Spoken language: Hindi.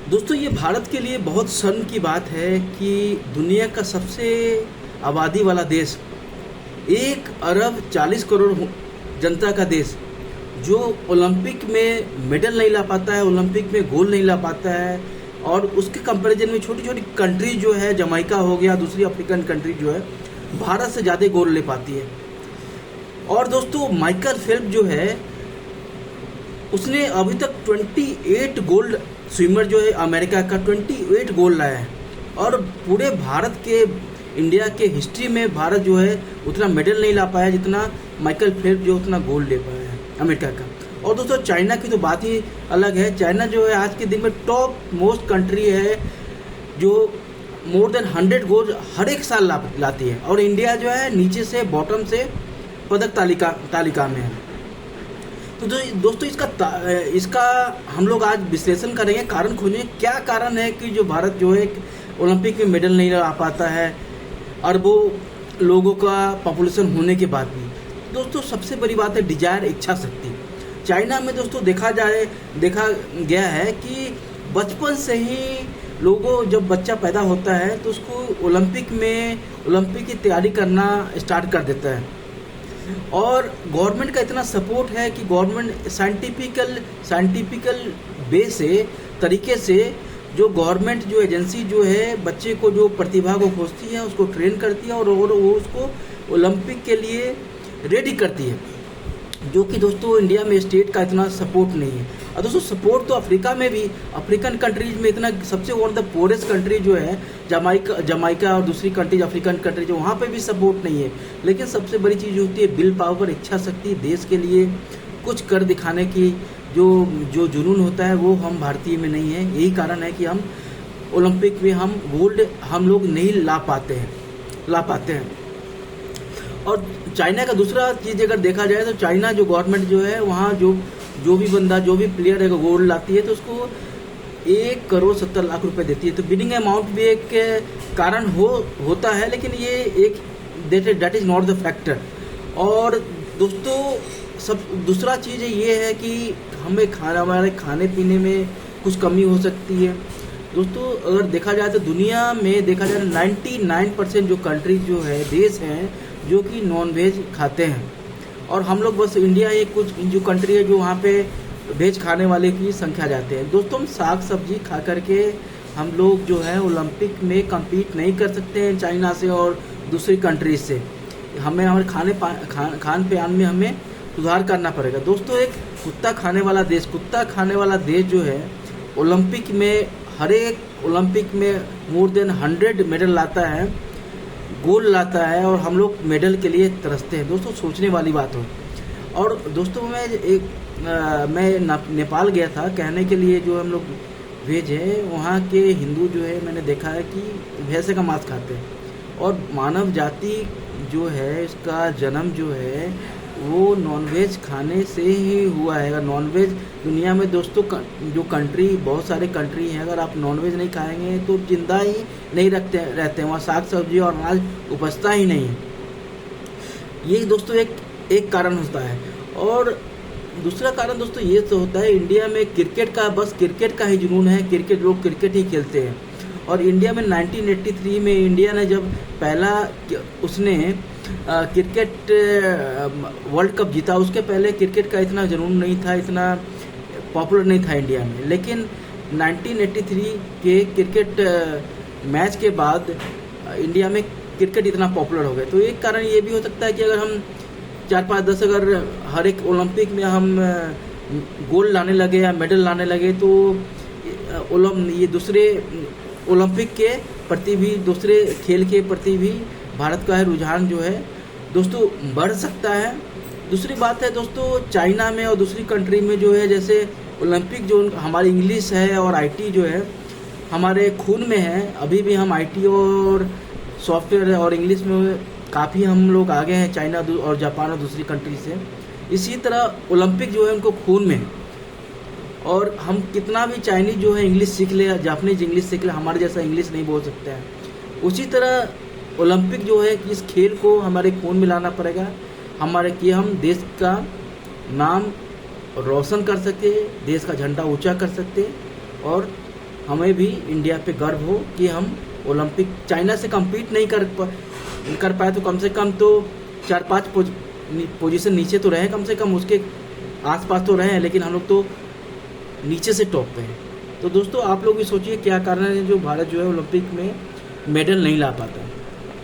दोस्तों ये भारत के लिए बहुत शर्म की बात है कि दुनिया का सबसे आबादी वाला देश, 1 अरब 40 करोड़ जनता का देश, जो ओलंपिक में मेडल नहीं ला पाता है, ओलंपिक में गोल्ड नहीं ला पाता है। और उसके कंपैरिजन में छोटी छोटी कंट्री जो है, जमाइका हो गया, दूसरी अफ्रीकन कंट्री जो है, भारत से ज़्यादा गोल्ड ले पाती है। और दोस्तों माइकल फेल्प्स जो है, उसने अभी तक 28 गोल्ड, स्विमर जो है अमेरिका का, 28 गोल्ड लाया है। और पूरे भारत के, इंडिया के हिस्ट्री में भारत जो है उतना मेडल नहीं ला पाया जितना माइकल फेल्प्स जो उतना गोल्ड ले पाया है अमेरिका का। और दोस्तों चाइना की तो बात ही अलग है। चाइना जो है आज के दिन में टॉप मोस्ट कंट्री है, जो मोर देन 100 गोल्ड हर एक साल लाती है। और इंडिया जो है नीचे से, बॉटम से पदक तालिका में है। तो दोस्तों इसका हम लोग आज विश्लेषण करेंगे, कारण खोजेंगे क्या कारण है कि जो भारत जो है ओलंपिक में मेडल नहीं ला पाता है, अरबों लोगों का पॉपुलेशन होने के बाद भी। दोस्तों सबसे बड़ी बात है डिजायर, इच्छा शक्ति। चाइना में दोस्तों देखा गया है कि बचपन से ही लोगों, जब बच्चा पैदा होता है तो उसको ओलंपिक की तैयारी करना स्टार्ट कर देता है। और गवर्नमेंट का इतना सपोर्ट है कि गवर्नमेंट साइंटिफिकल वे से, तरीके से, जो गवर्नमेंट जो एजेंसी जो है बच्चे को जो प्रतिभा को खोजती है उसको ट्रेन करती है और वो उसको ओलंपिक के लिए रेडी करती है, जो कि दोस्तों इंडिया में स्टेट का इतना सपोर्ट नहीं है। और दोस्तों सपोर्ट तो अफ्रीका में भी, अफ्रीकन कंट्रीज में इतना, सबसे one of the poorest country जो है जमाइका और दूसरी कंट्रीज, अफ्रीकन कंट्री जो, वहाँ पे भी सपोर्ट नहीं है। लेकिन सबसे बड़ी चीज़ होती है विल पावर, इच्छा शक्ति, देश के लिए कुछ कर दिखाने की जो जुनून होता है, वो हम भारतीय में नहीं है। यही कारण है कि हम ओलंपिक में गोल्ड हम लोग नहीं ला पाते हैं। और चाइना का दूसरा चीज़ अगर देखा जाए तो चाइना जो गवर्नमेंट जो है, वहाँ जो भी प्लेयर है गोल्ड लाती है तो उसको 1 करोड़ 70 लाख रुपए देती है। तो बिडिंग अमाउंट भी एक कारण होता है, लेकिन ये एक that is not the factor. और दोस्तों दूसरा चीज़ ये है कि हमारे खाने पीने में कुछ कमी हो सकती है। दोस्तों अगर देखा जाए तो दुनिया में देखा जाए 99% जो कंट्री जो है, देश हैं जो कि नॉन वेज खाते हैं। और हम लोग बस इंडिया एक कुछ जो कंट्री है जो वहाँ पे वेज खाने वाले की संख्या जाते हैं। दोस्तों हम साग सब्जी खा करके हम लोग जो है ओलंपिक में कम्पीट नहीं कर सकते हैं चाइना से और दूसरी कंट्रीज से। हमें हमारे खान पान में हमें सुधार करना पड़ेगा। दोस्तों एक कुत्ता खाने वाला देश जो है ओलंपिक में, हर एक ओलंपिक में मोर देन 100 मेडल लाता है, गोल्ड लाता है, और हम लोग मेडल के लिए तरसते हैं। दोस्तों सोचने वाली बात हो। और दोस्तों मैं नेपाल गया था कहने के लिए, जो हम लोग वेज है, वहाँ के हिंदू जो है मैंने देखा है कि भैंसे का मांस खाते हैं। और मानव जाति जो है, इसका जन्म जो है वो नॉनवेज खाने से ही हुआ है। अगर नॉनवेज दुनिया में दोस्तों जो कंट्री, बहुत सारे कंट्री हैं, अगर आप नॉनवेज नहीं खाएंगे तो जिंदा ही नहीं रहते हैं। वहाँ साग सब्जी और अनाज उपजता ही नहीं है। ये दोस्तों एक कारण होता है। और दूसरा कारण दोस्तों ये तो होता है, इंडिया में क्रिकेट का ही जुनून है। लोग क्रिकेट ही खेलते हैं। और इंडिया में 1983 में इंडिया ने जब पहला उसने क्रिकेट वर्ल्ड कप जीता, उसके पहले क्रिकेट का इतना जुनून नहीं था, इतना पॉपुलर नहीं था इंडिया में। लेकिन 1983 के क्रिकेट मैच के बाद इंडिया में क्रिकेट इतना पॉपुलर हो गया। तो एक कारण ये भी हो सकता है कि अगर हम 4, 5, 10 अगर हर एक ओलंपिक में हम गोल्ड लाने लगे या मेडल लाने लगे, तो ये दूसरे ओलंपिक के प्रति भी, दूसरे खेल के प्रति भी भारत का रुझान जो है दोस्तों बढ़ सकता है। दूसरी बात है दोस्तों, चाइना में और दूसरी कंट्री में जो है, जैसे ओलंपिक जो हमारी इंग्लिश है और आईटी जो है हमारे खून में है। अभी भी हम आईटी और सॉफ्टवेयर और इंग्लिश में काफ़ी हम लोग आगे हैं चाइना और जापान और दूसरी कंट्री से। इसी तरह ओलंपिक जो है उनको खून में है। और हम कितना भी चाइनीज जो है इंग्लिश सीख ले, जापानीज इंग्लिश सीख ले, हमारे जैसा इंग्लिश नहीं बोल सकते हैं। उसी तरह ओलंपिक जो है कि इस खेल को हमारे खून में लाना पड़ेगा, कि हम देश का नाम रोशन कर सके, देश का झंडा ऊंचा कर सकते और हमें भी इंडिया पे गर्व हो कि हम ओलंपिक चाइना से compete नहीं कर पाए तो कम से कम तो 4-5 पोजीशन नीचे तो रहे, कम से कम उसके आसपास तो रहे हैं, लेकिन हम लोग तो नीचे से टॉप पे हैं। तो दोस्तों आप लोग भी सोचिए क्या कारण है जो भारत जो है ओलंपिक में मेडल नहीं ला पाता है।